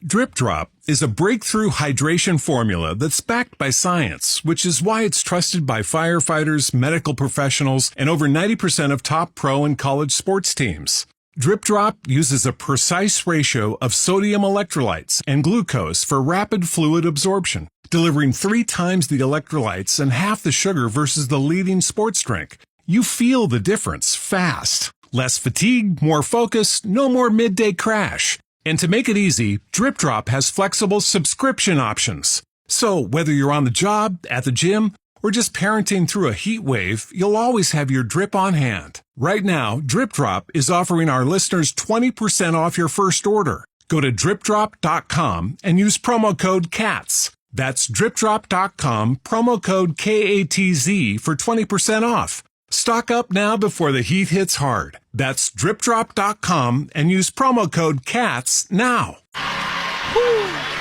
Drip Drop is a breakthrough hydration formula that's backed by science, which is why it's trusted by firefighters, medical professionals, and over 90% of top pro and college sports teams. Drip Drop uses a precise ratio of sodium electrolytes and glucose for rapid fluid absorption, delivering 3 times the electrolytes and half the sugar versus the leading sports drink. You feel the difference fast. Less fatigue, more focus, no more midday crash. And to make it easy, Drip Drop has flexible subscription options. So whether you're on the job, at the gym, or just parenting through a heat wave, you'll always have your drip on hand. Right now, Drip Drop is offering our listeners 20% off your first order. Go to dripdrop.com and use promo code CATS. That's dripdrop.com, promo code KATZ for 20% off. Stock up now before the heat hits hard. That's dripdrop.com and use promo code CATS now.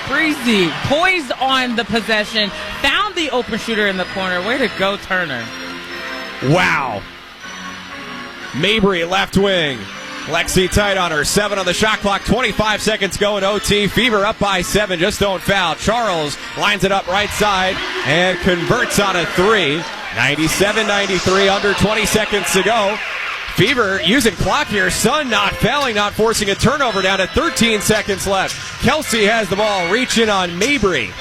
Breezy, poised on the possession, found the open shooter in the corner. Way to go, Turner. Wow. Mabry, left wing. Lexi tight on her. 7 on the shot clock. 25 seconds go in OT. Fever up by 7. Just don't foul. Charles lines it up right side and converts on a 3. 97-93, under 20 seconds to go. Fever using clock here. Sun not fouling, not forcing a turnover, down to 13 seconds left. Kelsey has the ball, reaching on Mabry.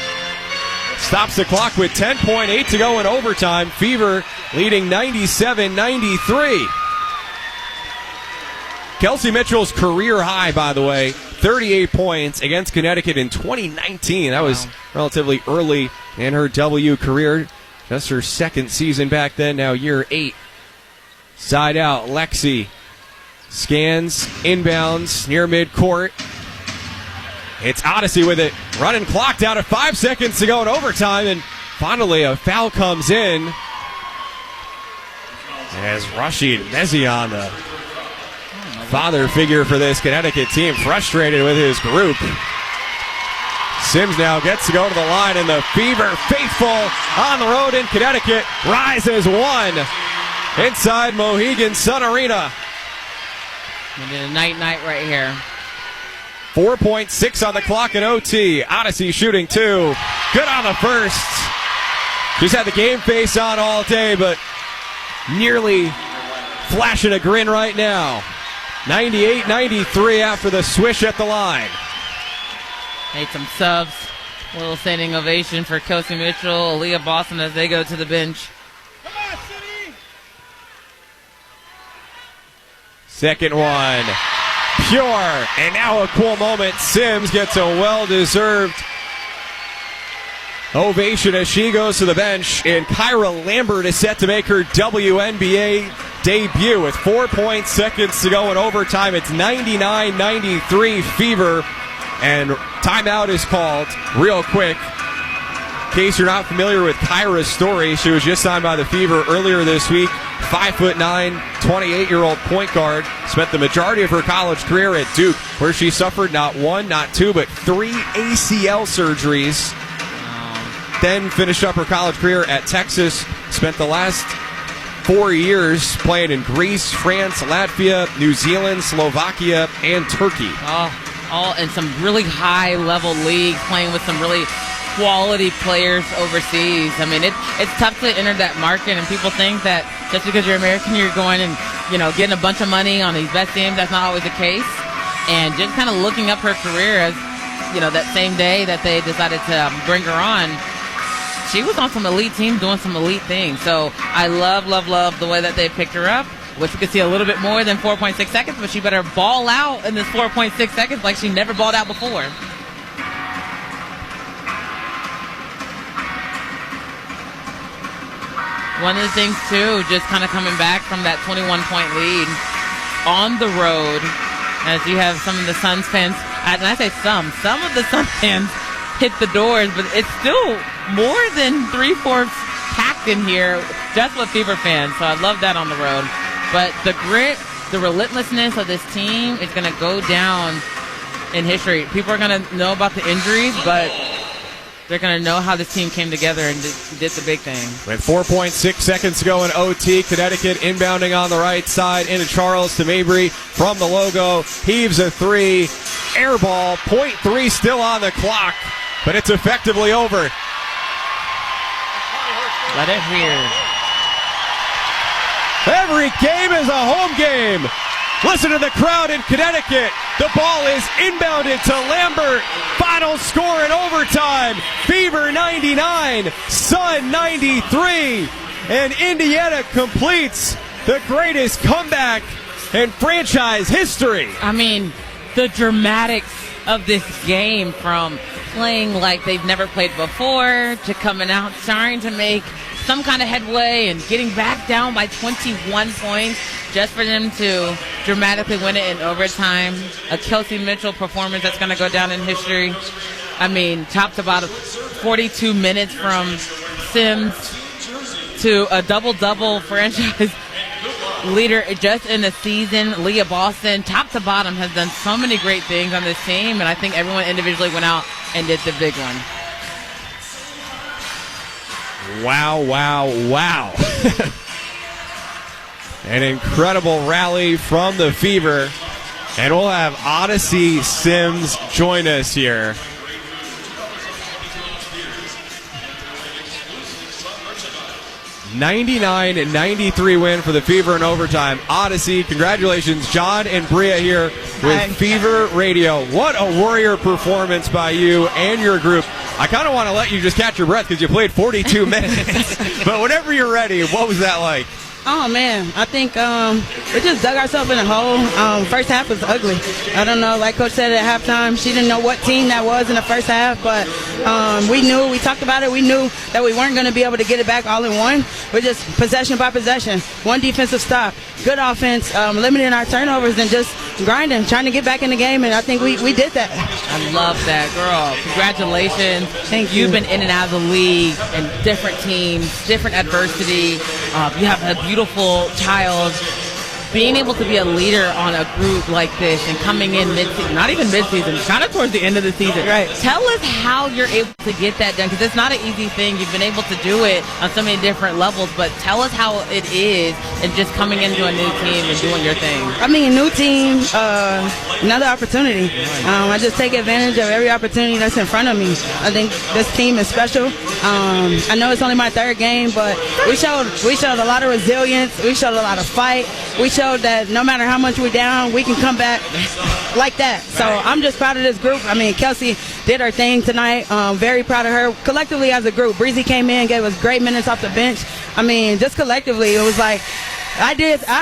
Stops the clock with 10.8 to go in overtime. Fever leading 97-93. Kelsey Mitchell's career high, by the way, 38 points against Connecticut in 2019. That was relatively early in her W career. Just her second season back then, now year 8. Side out, Lexi scans, inbounds, near midcourt. It's Odyssey with it. Running clock down to 5 seconds to go in overtime, and finally a foul comes in. As Rashid Mezion, the father figure for this Connecticut team, frustrated with his group. Sims now gets to go to the line, and the Fever faithful on the road in Connecticut rises 1 inside Mohegan Sun Arena. We did a night right here. 4.6 on the clock in OT. Odyssey shooting 2. Good on the first. She's had the game face on all day, but nearly flashing a grin right now. 98-93 after the swish at the line. Made some subs. A little standing ovation for Kelsey Mitchell, Aaliyah Boston as they go to the bench. Second one. Pure. And now a cool moment. Sims gets a well-deserved ovation as she goes to the bench. And Kyra Lambert is set to make her WNBA debut with 4 seconds to go in overtime. It's 99-93 Fever. And timeout is called real quick. In case you're not familiar with Kyra's story, she was just signed by the Fever earlier this week. 5'9", 28-year-old point guard. Spent the majority of her college career at Duke, where she suffered not 1, not 2, but 3 ACL surgeries. Then finished up her college career at Texas. Spent the last 4 years playing in Greece, France, Latvia, New Zealand, Slovakia, and Turkey. All in some really high-level leagues, playing with some really quality players overseas. I mean, it's tough to enter that market, and people think that just because you're American, you're going and, getting a bunch of money on these best teams. That's not always the case. And just kind of looking up her career as, that same day that they decided to bring her on, she was on some elite teams doing some elite things. So I love the way that they picked her up. Wish we could see a little bit more than 4.6 seconds, but she better ball out in this 4.6 seconds like she never balled out before. One of the things, too, just kind of coming back from that 21-point lead on the road, as you have some of the Suns fans, and I say some of the Suns fans hit the doors, but it's still more than 3/4 packed in here just with Fever fans, so I love that on the road. But the grit, the relentlessness of this team is going to go down in history. People are going to know about the injuries, but they're going to know how this team came together and did the big thing. With 4.6 seconds to go in OT, Connecticut inbounding on the right side into Charles to Mabry from the logo. Heaves a 3. air ball. 0.3 still on the clock, but it's effectively over. Let it hear. Every game is a home game. Listen to the crowd in Connecticut. The ball is inbounded to Lambert. Final score in overtime. Fever 99, Sun 93. And Indiana completes the greatest comeback in franchise history. I mean, the dramatics of this game, from playing like they've never played before to coming out trying to make some kind of headway and getting back down by 21 points just for them to dramatically win it in overtime. A Kelsey Mitchell performance that's going to go down in history. I mean, top to bottom, 42 minutes from Sims to a double-double franchise leader just in the season. Leah Boston, top to bottom, has done so many great things on this team, and I think everyone individually went out and did the big one. Wow, wow, wow. An incredible rally from the Fever. And we'll have Odyssey Sims join us here. (99-93) win for the Fever in overtime. Odyssey, congratulations, John and Bria here with Fever Radio. What a Warrior performance by you and your group. I kind of want to let you just catch your breath because you played 42 minutes. But whenever you're ready, what was that like? Oh, man, I think we just dug ourselves in a hole. First half was ugly. I don't know, like Coach said at halftime, she didn't know what team that was in the first half, but we talked about it, we knew that we weren't going to be able to get it back all in one. We're just possession by possession, one defensive stop, good offense, limiting our turnovers and just grinding, trying to get back in the game, and I think we did that. I love that, girl. Congratulations. Thank you. You've been in and out of the league and different teams, different adversity. You have a beautiful child. Being able to be a leader on a group like this and coming in mid-season, not even mid-season, kind of towards the end of the season. Right. Tell us how you're able to get that done, because it's not an easy thing. You've been able to do it on so many different levels, but tell us how it is and just coming into a new team and doing your thing. I mean, new team, another opportunity. I just take advantage of every opportunity that's in front of me. I think this team is special. I know it's only my third game, but we showed a lot of resilience. We showed a lot of fight. We showed that no matter how much we're down, we can come back like that. So I'm just proud of this group. I mean, Kelsey did her thing tonight. Very proud of her. Collectively as a group, Breezy came in, gave us great minutes off the bench. I mean, just collectively, it was like, I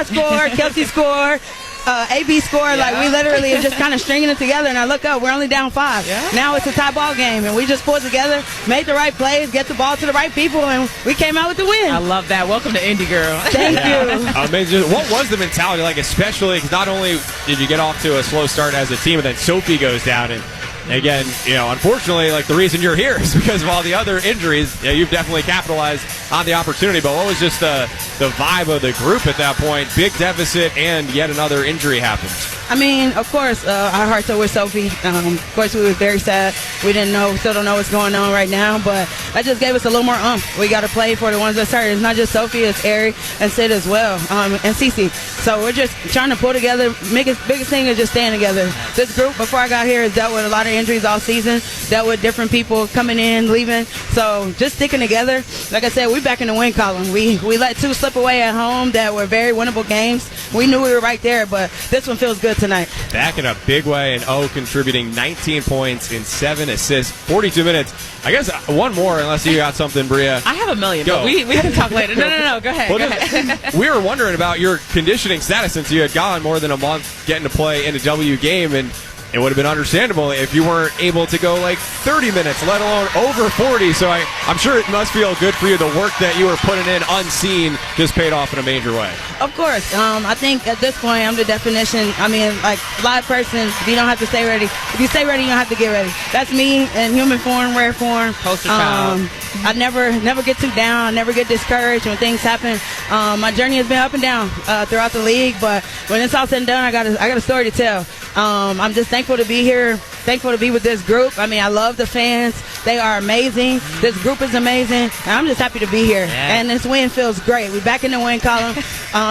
scored, Kelsey scored, AB scored. Like, we literally are just kind of stringing it together, and I look up, we're only down 5. Yeah. Now it's a tie ball game, and we just pulled together, made the right plays, get the ball to the right people, and we came out with the win. I love that. Welcome to Indy, girl. Thank you. Amazing. What was the mentality like, especially because not only did you get off to a slow start as a team, and then Sophie goes down, and again, unfortunately, like, the reason you're here is because of all the other injuries. Yeah, you've definitely capitalized on the opportunity, but what was just the vibe of the group at that point? Big deficit, and yet another injury happens. I mean, of course, our hearts are with Sophie. Of course, we were very sad. We still don't know what's going on right now, but that just gave us a little more oomph. We got to play for the ones that's hurt. It's not just Sophie, it's Ari and Sid as well, and Cece. So we're just trying to pull together. Biggest thing is just staying together. This group, before I got here, has dealt with a lot of injuries all season, dealt with different people coming in, leaving. So just sticking together. Like I said, we're back in the win column. We let 2 slip away at home that were very winnable games. We knew we were right there, but this one feels good tonight. Back in a big way, and contributing 19 points in 7 assists, 42 minutes. I guess one more, unless you got something, Bria. I have a million, Go. but we can talk later. No. Go ahead. Well, go ahead. We were wondering about your conditioning status since you had gone more than a month getting to play in a W game, and it would have been understandable if you weren't able to go like 30 minutes, let alone over 40. So I'm sure it must feel good for you. The work that you were putting in unseen just paid off in a major way. Of course. I think at this point, I'm the definition. I mean, like, live person, you don't have to stay ready. If you stay ready, you don't have to get ready. That's me in human form, rare form. Poster child. I never get too down. I never get discouraged when things happen. My journey has been up and down throughout the league, but when it's all said and done, I got a story to tell. I'm just thankful to be here, thankful to be with this group. I mean, I love the fans. They are amazing. This group is amazing. And I'm just happy to be here. Yeah. And this win feels great. We're back in the win column.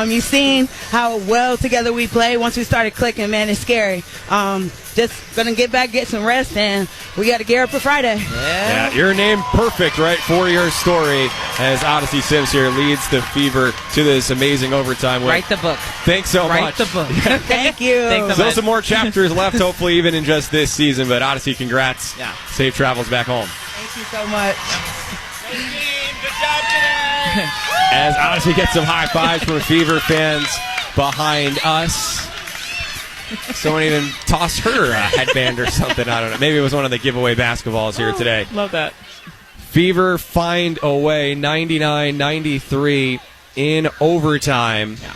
You've seen how well together we play. Once we started clicking, man, it's scary. just going to get back, get some rest, and we got to gear up for Friday. Yeah, your name perfect, right, for your story as Odyssey Sims here leads the Fever to this amazing overtime win. Write the book. Thanks so much. Write the book. Thank you. Thanks so Still much. some more chapters left, hopefully even in just this season, but Odyssey, congrats. Yeah. Safe travels back home. Thank you so much. As Odyssey gets some high fives from Fever fans behind us. Someone even tossed her a headband or something. I don't know. Maybe it was one of the giveaway basketballs here today. Love that. Fever find a way, 99-93 in overtime. Yeah.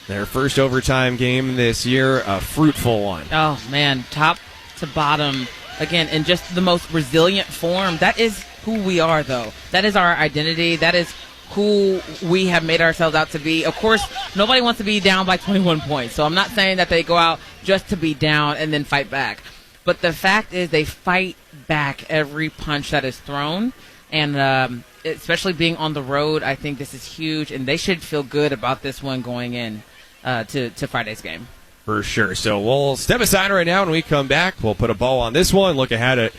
Their first overtime game this year, a fruitful one. Oh, man. Top to bottom. Again, in just the most resilient form. That is who we are, though. That is our identity. That is who we have made ourselves out to be. Of course, nobody wants to be down by 21 points. So I'm not saying that they go out just to be down and then fight back. But the fact is they fight back every punch that is thrown. And especially being on the road, I think this is huge. And they should feel good about this one going in to Friday's game. For sure. So we'll step aside right now. When we come back, we'll put a bow on this one, look ahead at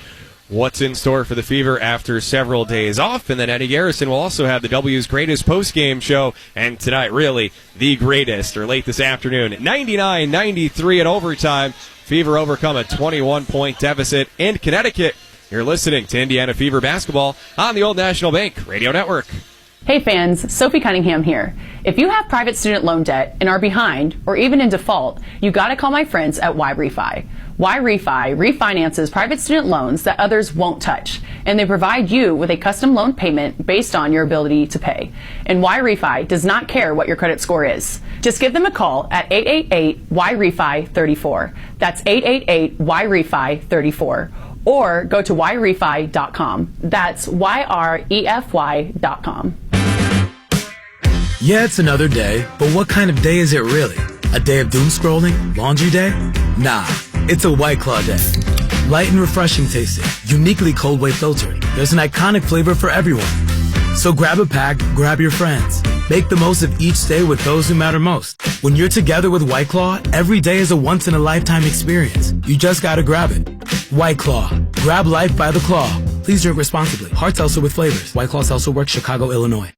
what's in store for the Fever after several days off. And then Eddie Garrison will also have the W's greatest post-game show. And tonight, really, the greatest, or late this afternoon. 99-93 in overtime. Fever overcome a 21-point deficit in Connecticut. You're listening to Indiana Fever basketball on the Old National Bank Radio Network. Hey fans, Sophie Cunningham here. If you have private student loan debt and are behind or even in default, you gotta call my friends at YRefi. YRefi refinances private student loans that others won't touch, and they provide you with a custom loan payment based on your ability to pay. And YRefi does not care what your credit score is. Just give them a call at 888-YRefi-34. That's 888-YRefi-34. Or go to YRefi.com. That's YREFY.com. Yeah, it's another day, but what kind of day is it really? A day of doom scrolling? Laundry day? Nah, it's a White Claw day. Light and refreshing tasting, uniquely cold way filtered. There's an iconic flavor for everyone. So grab a pack, grab your friends. Make the most of each day with those who matter most. When you're together with White Claw, every day is a once-in-a-lifetime experience. You just gotta grab it. White Claw. Grab life by the claw. Please drink responsibly. Hard seltzer with flavors. White Claw Seltzer Works, Chicago, Illinois.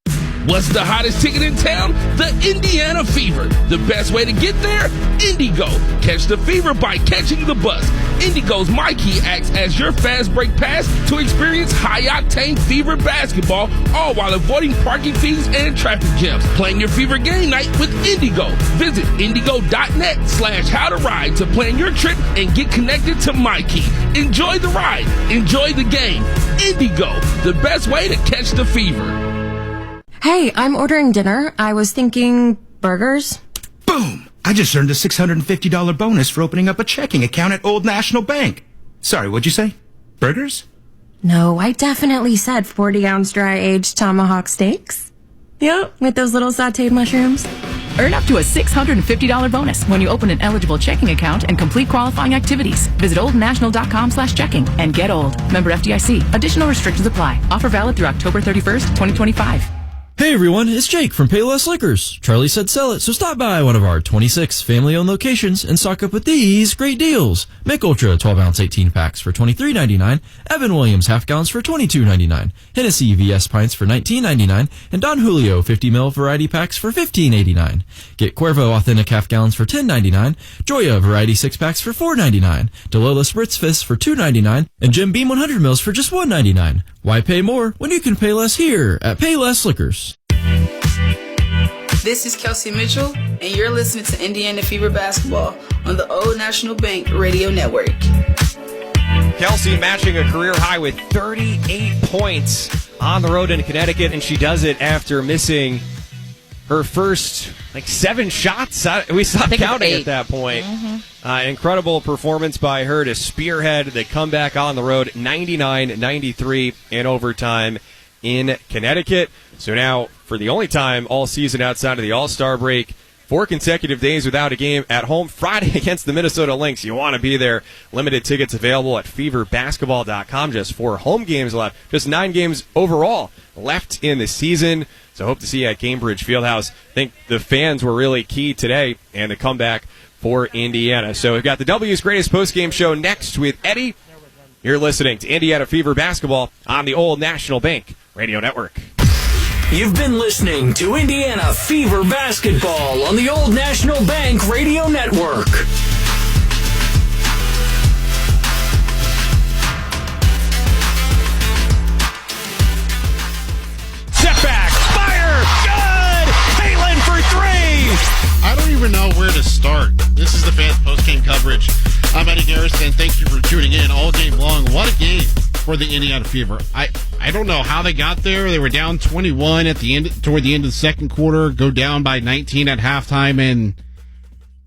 What's the hottest ticket in town? The Indiana Fever. The best way to get there? Indigo. Catch the fever by catching the bus. Indigo's MyKey acts as your fast break pass to experience high-octane Fever basketball, all while avoiding parking fees and traffic jams. Plan your Fever game night with Indigo. Visit indigo.net/how-to-ride to plan your trip and get connected to MyKey. Enjoy the ride. Enjoy the game. Indigo, the best way to catch the fever. Hey, I'm ordering dinner. I was thinking burgers. Boom! I just earned a $650 bonus for opening up a checking account at Old National Bank. Sorry, what'd you say? Burgers? No, I definitely said 40-ounce dry-aged tomahawk steaks. Yep, with those little sauteed mushrooms. Earn up to a $650 bonus when you open an eligible checking account and complete qualifying activities. Visit oldnational.com/checking and get old. Member FDIC. Additional restrictions apply. Offer valid through October 31st, 2025. Hey everyone, it's Jake from Payless Liquors. Charlie said sell it, so stop by one of our 26 family-owned locations and stock up with these great deals. Mick Ultra 12-ounce 18-packs for $23.99, Evan Williams half-gallons for $22.99, Hennessy VS pints for $19.99, and Don Julio 50ml variety packs for $15.89. Get Cuervo authentic half-gallons for $10.99, Joya variety 6-packs for $4.99, Delola Spritz Fists for $2.99, and Jim Beam 100 mils for just $1.99. Why pay more when you can pay less here at Payless Liquors? This is Kelsey Mitchell, and you're listening to Indiana Fever basketball on the Old National Bank Radio Network. Kelsey matching a career high with 38 points on the road in Connecticut, and she does it after missing her first 7 shots. We stopped counting at that point. Incredible performance by her to spearhead the comeback on the road, 99-93 in overtime in Connecticut. So now, for the only time all season outside of the All-Star break, 4 consecutive days without a game at home. Friday against the Minnesota Lynx. You want to be there. Limited tickets available at feverbasketball.com. Just 4 home games left. Just 9 games overall left in the season. So hope to see you at Cambridge Fieldhouse. I think the fans were really key today and the comeback for Indiana. So we've got the W's Greatest Postgame Show next with Eddie. You're listening to Indiana Fever Basketball on the Old National Bank Radio Network. You've been listening to Indiana Fever Basketball on the Old National Bank Radio Network. Step back, fire, good! Caitlin for three! I don't even know where to start. This is the fans post-game coverage. I'm Eddie Garrison. Thank you for tuning in all game long. What a game for the Indiana Fever. I don't know how they got there. They were down 21 at the end, toward the end of the second quarter, go down by 19 at halftime, and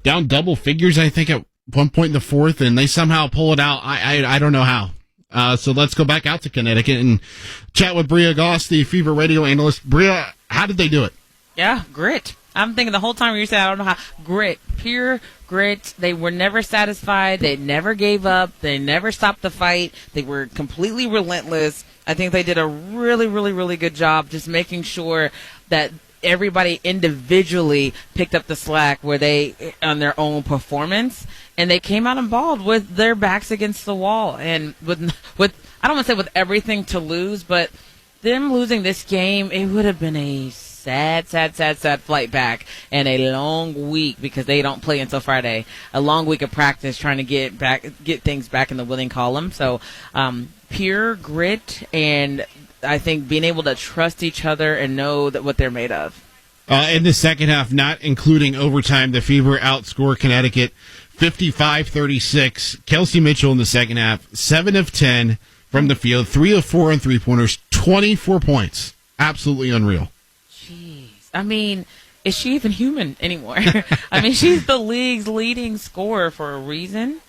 down double figures, I think, at one point in the fourth, and they somehow pull it out. I don't know how. So let's go back out to Connecticut and chat with Bria Goss, the Fever radio analyst. Bria, how did they do it? Yeah, grit. I'm thinking the whole time you said, I don't know how. Grit. Pure grit. They were never satisfied. They never gave up. They never stopped the fight. They were completely relentless. I think they did a really, really, really good job just making sure that everybody individually picked up the slack where they, on their own performance, and they came out and balled with their backs against the wall. And with I don't want to say with everything to lose, but them losing this game, it would have been a sad flight back and a long week because they don't play until Friday. A long week of practice trying to get things back in the winning column. So pure grit, and I think being able to trust each other and know that what they're made of. In the second half, not including overtime, the Fever outscore Connecticut 55-36. Kelsey Mitchell in the second half, 7 of 10 from the field, 3 of 4 on three-pointers, 24 points. Absolutely unreal. I mean, is she even human anymore? I mean, she's the league's leading scorer for a reason.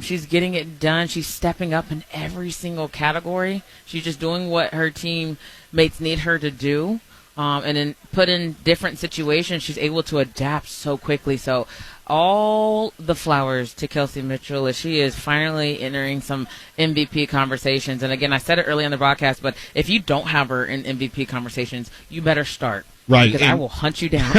She's getting it done. She's stepping up in every single category. She's just doing what her teammates need her to do. And then put in different situations, she's able to adapt so quickly. So all the flowers to Kelsey Mitchell as she is finally entering some MVP conversations. And again, I said it early on the broadcast, but if you don't have her in MVP conversations, you better start. Right. Because I will hunt you down.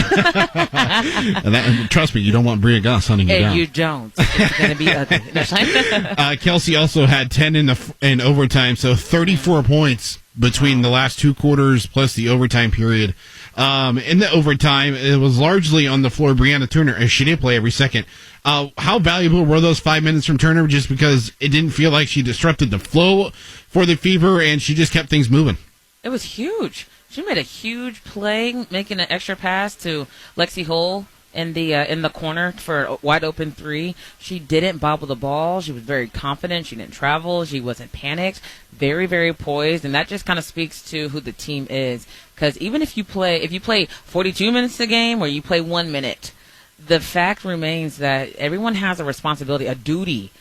And trust me, you don't want Bria Goss hunting you down. You don't. It's going to be ugly. Kelsey also had 10 in overtime, so 34 points between the last two quarters plus the overtime period. In the overtime, it was largely on the floor Brianna Turner, as she did play every second. How valuable were those 5 minutes from Turner, just because it didn't feel like she disrupted the flow for the Fever and she just kept things moving? It was huge. She made a huge play, making an extra pass to Lexi Hull in the corner for a wide open three. She didn't bobble the ball. She was very confident. She didn't travel. She wasn't panicked. Very, very poised, and that just kind of speaks to who the team is. Because even if you play 42 minutes a game or you play 1 minute, the fact remains that everyone has a responsibility, a duty,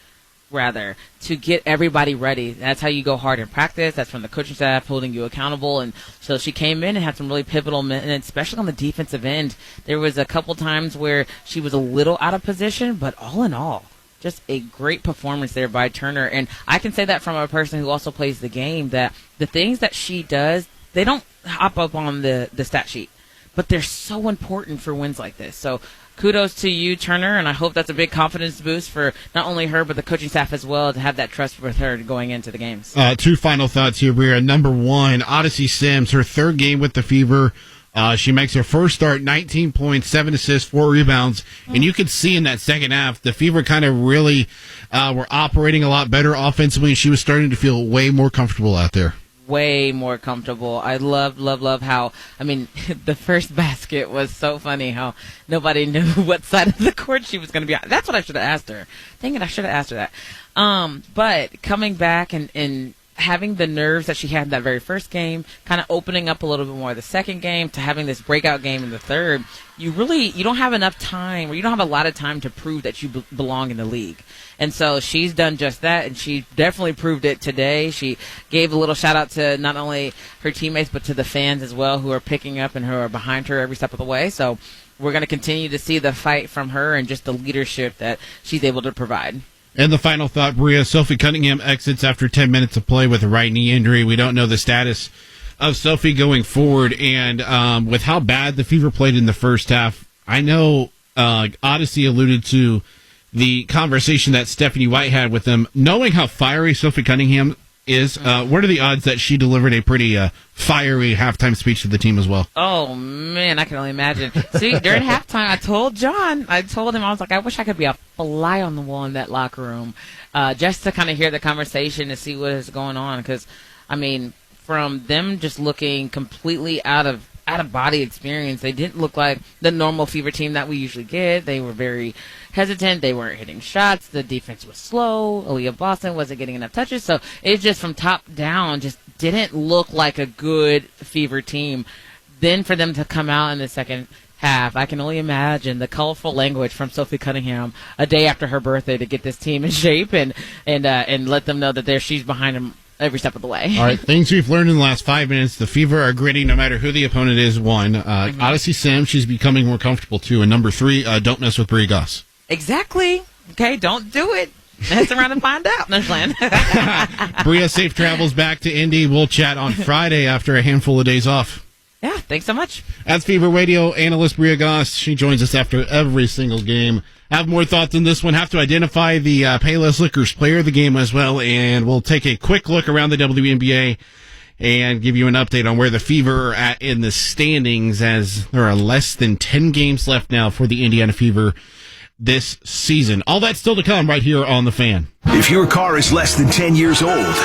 rather, to get everybody ready. That's how you go hard in practice. That's from the coaching staff holding you accountable. And so she came in and had some really pivotal minutes, especially on the defensive end. There was a couple times where she was a little out of position, but all in all, just a great performance there by Turner. And I can say that from a person who also plays the game, that the things that she does, they don't hop up on the stat sheet, but they're so important for wins like this. So kudos to you, Turner, and I hope that's a big confidence boost for not only her, but the coaching staff as well, to have that trust with her going into the games. Two final thoughts here, Bria. Number one, Odyssey Sims, her third game with the Fever. She makes her first start, 19 points, 7 assists, 4 rebounds. And you could see in that second half, the Fever kind of really were operating a lot better offensively, and she was starting to feel way more comfortable out there. Way more comfortable. I love how, I mean, the first basket was so funny how nobody knew what side of the court she was going to be on. That's what I should have asked her. Dang it, I should have asked her that. But coming back and having the nerves that she had in that very first game, kind of opening up a little bit more the second game, to having this breakout game in the third, you don't have enough time, or you don't have a lot of time to prove that you belong in the league. And so she's done just that, and she definitely proved it today. She gave a little shout out to not only her teammates, but to the fans as well, who are picking up and who are behind her every step of the way. So we're going to continue to see the fight from her and just the leadership that she's able to provide. And the final thought, Bria, Sophie Cunningham exits after 10 minutes of play with a right knee injury. We don't know the status of Sophie going forward. And with how bad the Fever played in the first half, I know Odyssey alluded to the conversation that Stephanie White had with them. Knowing how fiery Sophie Cunningham is, what are the odds that she delivered a pretty fiery halftime speech to the team as well? Oh, man, I can only imagine. See, during halftime, I told him, I was like, I wish I could be a fly on the wall in that locker room just to kind of hear the conversation and see what is going on. Because, I mean, from them just looking completely out of body experience, they didn't look like the normal Fever team that we usually get. They were very hesitant. They weren't hitting shots. The defense was slow. Aaliyah Boston wasn't getting enough touches. So it just from top down just didn't look like a good Fever team. Then for them to come out in the second half, I can only imagine the colorful language from Sophie Cunningham a day after her birthday to get this team in shape and let them know that she's behind them every step of the way. All right, things we've learned in the last 5 minutes. The Fever are gritty no matter who the opponent is. One, Odyssey Sims, she's becoming more comfortable too. And number 3, don't mess with Bria Goss. Exactly. Okay, don't do it. Mess around and find out. No plan. Bria, safe travels back to Indy. We'll chat on Friday after a handful of days off. Yeah, thanks so much. That's Fever Radio analyst Bria Goss. She joins us after every single game. Have more thoughts on this one. Have to identify the Payless Liquors player of the game as well. And we'll take a quick look around the WNBA and give you an update on where the Fever are at in the standings, as there are less than 10 games left now for the Indiana Fever this season. All that's still to come right here on The Fan. If your car is less than 10 years old,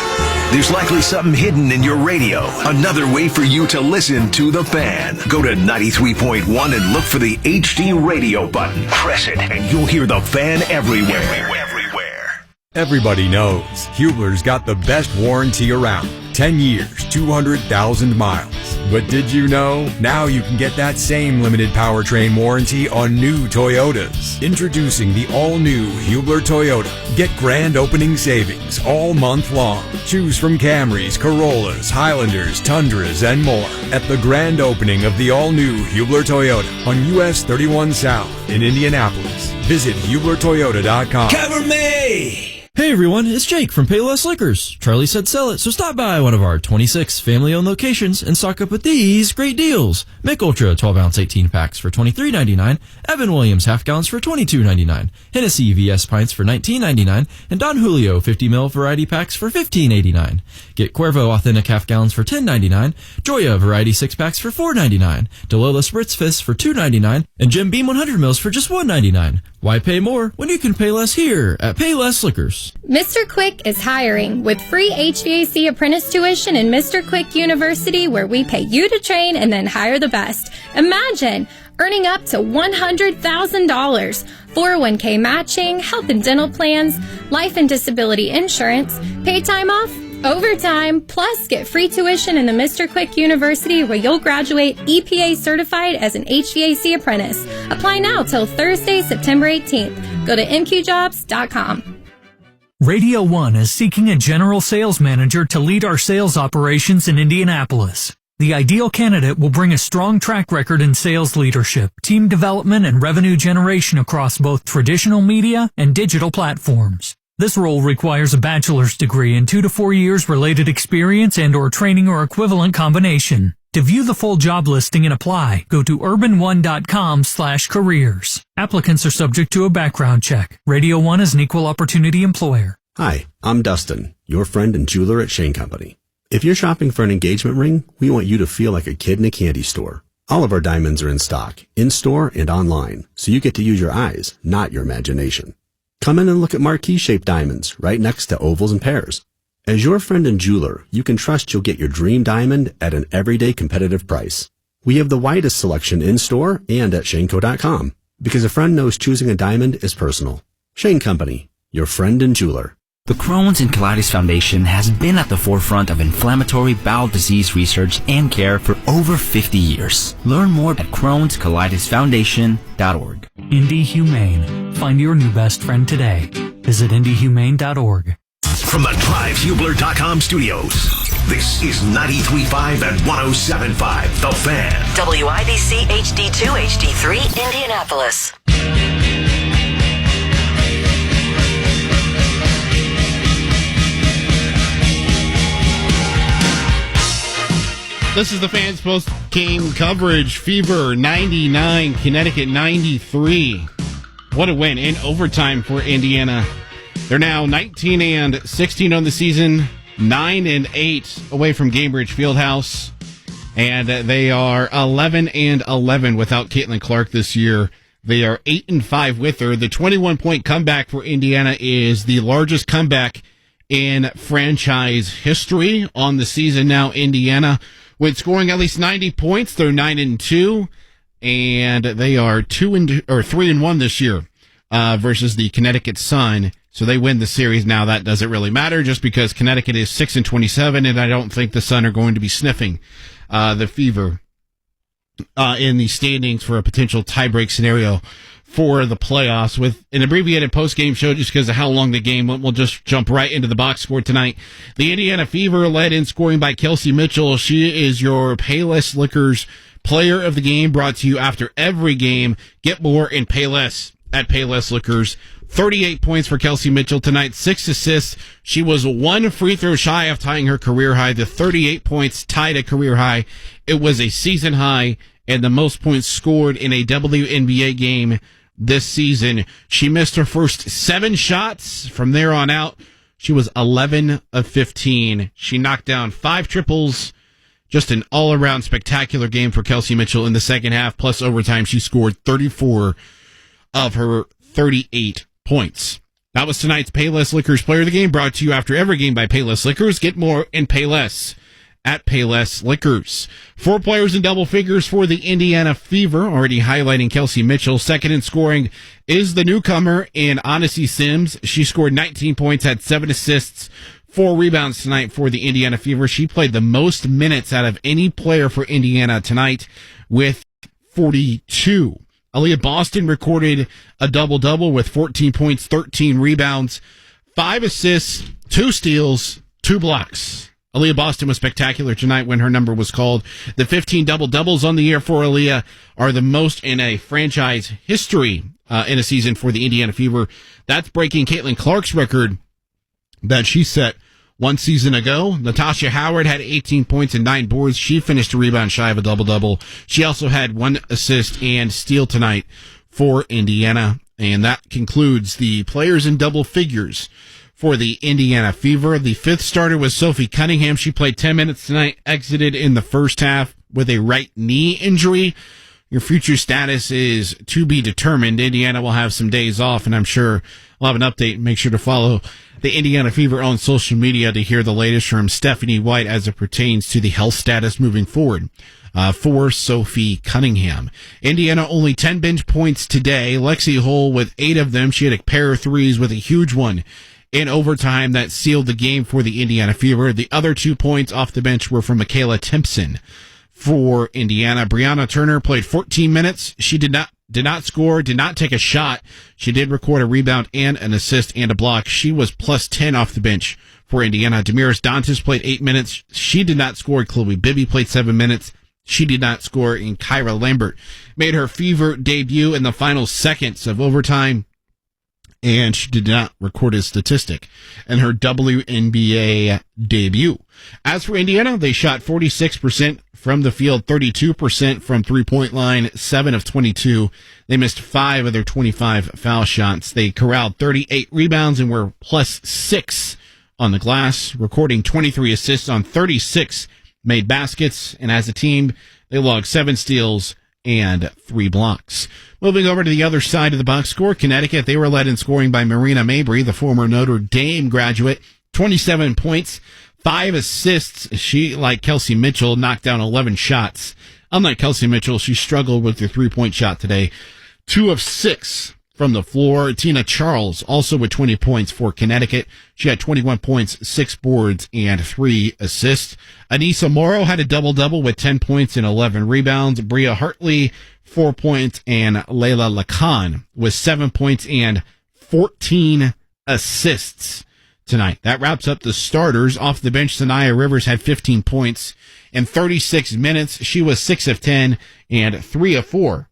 there's likely something hidden in your radio. Another way for you to listen to The Fan. Go to 93.1 and look for the HD radio button. Press it and you'll hear The Fan everywhere. Everybody knows Hubler's got the best warranty around. 10 years, 200,000 miles. But did you know? Now you can get that same limited powertrain warranty on new Toyotas. Introducing the all-new Hubler Toyota. Get grand opening savings all month long. Choose from Camrys, Corollas, Highlanders, Tundras, and more at the grand opening of the all-new Hubler Toyota on US 31 South in Indianapolis. Visit HublerToyota.com. Cover me! Hey everyone, it's Jake from Payless Liquors. Charlie said sell it, so stop by one of our 26 family-owned locations and stock up with these great deals. Mick Ultra 12-ounce 18-packs for $23.99, Evan Williams half-gallons for $22.99, Hennessy VS pints for $19.99, and Don Julio 50ml variety packs for $15.89. Get Cuervo authentic half-gallons for $10.99, Joya variety 6-packs for $4.99, Delola Spritz Fizz for $2.99, and Jim Beam 100ml for just $1.99. Why pay more when you can pay less here at Payless Liquors? Mr. Quick is hiring with free HVAC apprentice tuition in Mr. Quick University, where we pay you to train and then hire the best. Imagine earning up to $100,000, 401k matching, health and dental plans, life and disability insurance, paid time off, overtime, plus get free tuition in the Mr. Quick University, where you'll graduate EPA certified as an HVAC apprentice. Apply now till Thursday, September 18th. Go to mqjobs.com. Radio 1 is seeking a general sales manager to lead our sales operations in Indianapolis. The ideal candidate will bring a strong track record in sales leadership, team development, and revenue generation across both traditional media and digital platforms. This role requires a bachelor's degree and 2 to 4 years related experience and/or training or equivalent combination. To view the full job listing and apply, go to urban1.com/careers. Applicants are subject to a background check. Radio 1 is an equal opportunity employer. Hi, I'm Dustin, your friend and jeweler at Shane Company. If you're shopping for an engagement ring, we want you to feel like a kid in a candy store. All of our diamonds are in stock, in-store and online, so you get to use your eyes, not your imagination. Come in and look at marquee-shaped diamonds right next to ovals and pears. As your friend and jeweler, you can trust you'll get your dream diamond at an everyday competitive price. We have the widest selection in-store and at shaneco.com, because a friend knows choosing a diamond is personal. Shane Company, your friend and jeweler. The Crohn's and Colitis Foundation has been at the forefront of inflammatory bowel disease research and care for over 50 years. Learn more at Crohn'sColitisFoundation.org. Indy Humane. Find your new best friend today. Visit IndyHumane.org. From the DriveHubler.com studios, this is 93.5 and 107.5, The Fan. WIBC HD2, HD3, Indianapolis. This is the Fans Post game coverage. Fever 99, Connecticut 93. What a win in overtime for Indiana. They're now 19-16 on the season, 9-8 away from Gainbridge Fieldhouse, and they are 11-11 without Caitlin Clark this year. They are 8-5 with her. The 21-point comeback for Indiana is the largest comeback in franchise history on the season. Now Indiana, with scoring at least 90 points, they're 9-2, and they are 3-1 this year versus the Connecticut Sun. So they win the series. Now that doesn't really matter, just because Connecticut is 6-27, and I don't think the Sun are going to be sniffing the Fever in the standings for a potential tiebreak scenario for the playoffs. With an abbreviated post-game show just because of how long the game went, we'll just jump right into the box score tonight. The Indiana Fever led in scoring by Kelsey Mitchell. She is your Payless Liquors player of the game, brought to you after every game. Get more in Payless at Payless Liquors. 38 points for Kelsey Mitchell tonight, 6 assists. She was one free throw shy of tying her career high. The 38 points tied a career high. It was a season high and the most points scored in a WNBA game this season. She missed her first 7 shots. From there on out, she was 11 of 15. She knocked down 5 triples. Just an all-around spectacular game for Kelsey Mitchell in the second half. Plus overtime, she scored 34 of her 38 points. That was tonight's Payless Liquors player of the game, brought to you after every game by Payless Liquors. Get more in Payless at Payless Liquors. 4 players in double figures for the Indiana Fever, already highlighting Kelsey Mitchell. Second in scoring is the newcomer in Odyssey Sims. She scored 19 points, had 7 assists, 4 rebounds tonight for the Indiana Fever. She played the most minutes out of any player for Indiana tonight with 42. Aaliyah Boston recorded a double-double with 14 points, 13 rebounds, 5 assists, 2 steals, 2 blocks. Aaliyah Boston was spectacular tonight when her number was called. The 15 double-doubles on the year for Aaliyah are the most in a franchise history in a season for the Indiana Fever. That's breaking Caitlin Clark's record that she set 1 season ago. Natasha Howard had 18 points and 9 boards. She finished a rebound shy of a double-double. She also had 1 assist and steal tonight for Indiana. And that concludes the players in double figures for the Indiana Fever. The 5th starter was Sophie Cunningham. She played 10 minutes tonight, exited in the first half with a right knee injury. Your future status is to be determined. Indiana will have some days off, and I'm sure we'll have an update. Make sure to follow the Indiana Fever on social media to hear the latest from Stephanie White as it pertains to the health status moving forward for Sophie Cunningham. Indiana only 10 bench points today. Lexi Hull with 8 of them. She had a pair of threes with a huge one in overtime that sealed the game for the Indiana Fever. The other 2 points off the bench were from Michaela Timpson for Indiana. Brianna Turner played 14 minutes. She did not score, did not take a shot. She did record a rebound and an assist and a block. She was plus 10 off the bench for Indiana. Damaris Dantas played 8 minutes. She did not score. Chloe Bibby played 7 minutes. She did not score. And Kyra Lambert made her Fever debut in the final seconds of overtime, and she did not record a statistic in her WNBA debut. As for Indiana, they shot 46% from the field, 32% from three-point line, 7 of 22. They missed 5 of their 25 foul shots. They corralled 38 rebounds and were plus 6 on the glass, recording 23 assists on 36 made baskets. And as a team, they logged 7 steals and 3 blocks. Moving over to the other side of the box score, Connecticut, they were led in scoring by Marina Mabry, the former Notre Dame graduate, 27 points, 5 assists. She, like Kelsey Mitchell, knocked down 11 shots. Unlike Kelsey Mitchell, she struggled with her 3-point shot today. 2 of 6 from the floor. Tina Charles, also with 20 points for Connecticut. She had 21 points, 6 boards, and 3 assists. Anissa Morrow had a double-double with 10 points and 11 rebounds. Bria Hartley, 4 points, and Layla Lacan with 7 points and 14 assists tonight. That wraps up the starters. Off the bench, Sanaya Rivers had 15 points in 36 minutes. She was 6 of 10 and 3 of 4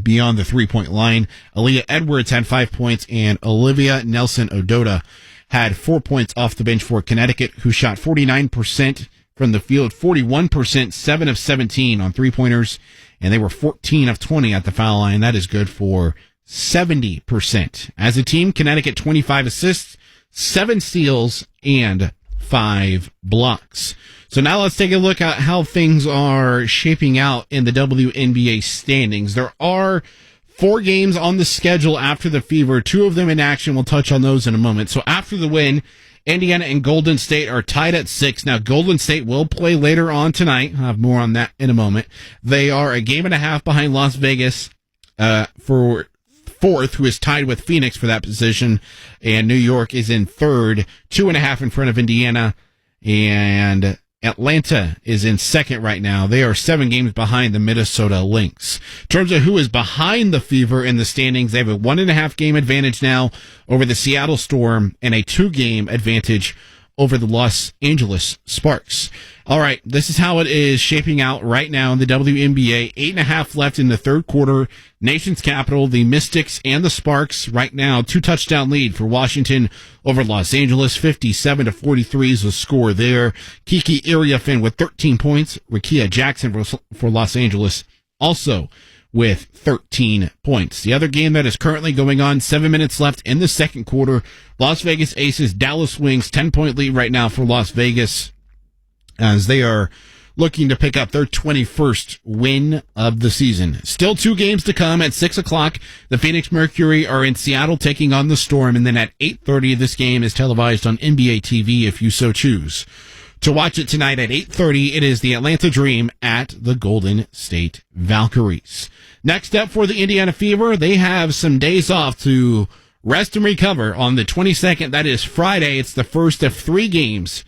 beyond the 3-point line. Aaliyah Edwards had 5 points, and Olivia Nelson Ododa had 4 points off the bench for Connecticut, who shot 49% from the field, 41%, 7 of 17 on three-pointers, and they were 14 of 20 at the foul line. That is good for 70%. As a team, Connecticut 25 assists, 7 steals, and 5 blocks. So now let's take a look at how things are shaping out in the WNBA standings. There are 4 games on the schedule after the Fever, 2 of them in action. We'll touch on those in a moment. So after the win, Indiana and Golden State are tied at 6. Now, Golden State will play later on tonight. I'll have more on that in a moment. They are a game and a half behind Las Vegas for 4th, who is tied with Phoenix for that position. And New York is in 3rd, 2.5 in front of Indiana. And Atlanta is in 2nd right now. They are 7 games behind the Minnesota Lynx. In terms of who is behind the Fever in the standings, they have a 1.5 game advantage now over the Seattle Storm and a 2 game advantage over the Los Angeles Sparks. All right, this is how it is shaping out right now in the WNBA. 8.5 left in the third quarter. Nation's capital, the Mystics and the Sparks right now, 2-touchdown lead for Washington over Los Angeles. 57-43 is the score there. Kiki Iriafen with 13 points. Rickea Jackson for Los Angeles also with 13 points. The other game that is currently going on, 7 minutes left in the second quarter. Las Vegas Aces, Dallas Wings, 10-point lead right now for Las Vegas, as they are looking to pick up their 21st win of the season. Still 2 games to come. At 6 o'clock, the Phoenix Mercury are in Seattle taking on the Storm, and then at 8:30, this game is televised on NBA TV if you so choose. To watch it tonight at 8:30, it is the Atlanta Dream at the Golden State Valkyries. Next up for the Indiana Fever, they have some days off to rest and recover on the 22nd. That is Friday. It's the first of 3 games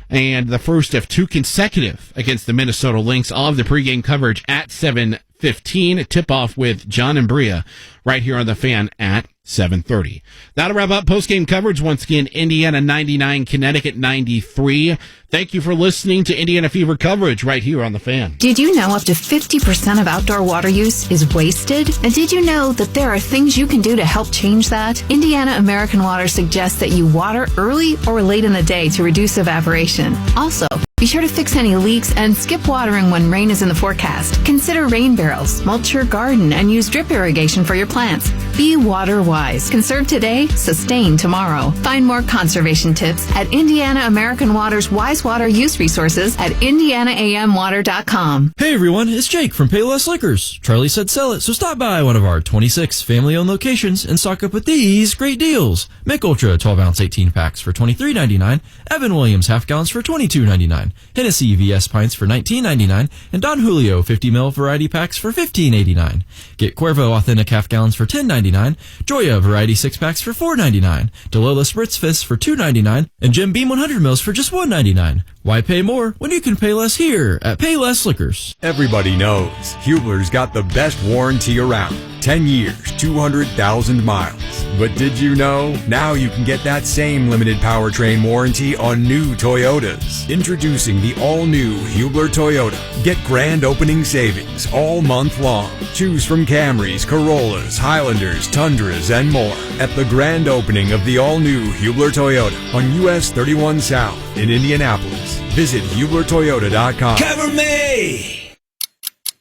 and the first of 2 consecutive against the Minnesota Lynx. All of the pregame coverage at 7:15. Tip-off with John and Bria right here on The Fan at 7:30. That'll wrap up postgame coverage. Once again, Indiana 99, Connecticut 93. Thank you for listening to Indiana Fever coverage right here on The Fan. Did you know up to 50% of outdoor water use is wasted? And did you know that there are things you can do to help change that? Indiana American Water suggests that you water early or late in the day to reduce evaporation. Also, be sure to fix any leaks and skip watering when rain is in the forecast. Consider rain barrels, mulch your garden, and use drip irrigation for your plants. Be water wise. Conserve today, sustain tomorrow. Find more conservation tips at Indiana American Water's Wise Water Use Resources at IndianaAMWater.com. Hey everyone, it's Jake from Payless Liquors. Charlie said sell it, so stop by one of our 26 family-owned locations and stock up with these great deals. Mick Ultra 12-ounce 18 packs for $23.99, Evan Williams half gallons for $22.99, Hennessy VS pints for $19.99, and Don Julio 50 ml variety packs for $15.89. Get Cuervo authentic half gallons for $10.99, Joya variety 6 packs for $4.99, Delola Spritz Fists for $2.99, and Jim Beam 100 mils for just $1.99. Why pay more when you can pay less here at Payless Liquors? Everybody knows Hubler's got the best warranty around. 10 years, 200,000 miles. But did you know? Now you can get that same limited powertrain warranty on new Toyotas. Introducing the all-new Hubler Toyota. Get grand opening savings all month long. Choose from Camrys, Corollas, Highlanders, Tundras, and more at the grand opening of the all-new Hubler Toyota on US 31 South in Indianapolis. Visit HublerToyota.com. Cover me!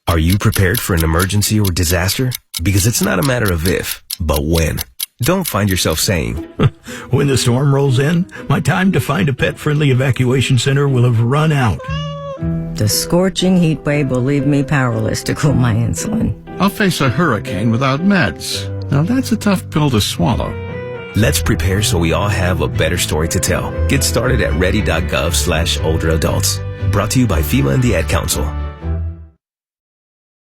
Are you prepared for an emergency or disaster? Because it's not a matter of if, but when. Don't find yourself saying, when the storm rolls in, my time to find a pet-friendly evacuation center will have run out. The scorching heat wave will leave me powerless to cool my insulin. I'll face a hurricane without meds. Now that's a tough pill to swallow. Let's prepare so we all have a better story to tell. Get started at ready.gov/older adults. Brought to you by FEMA and the Ad Council.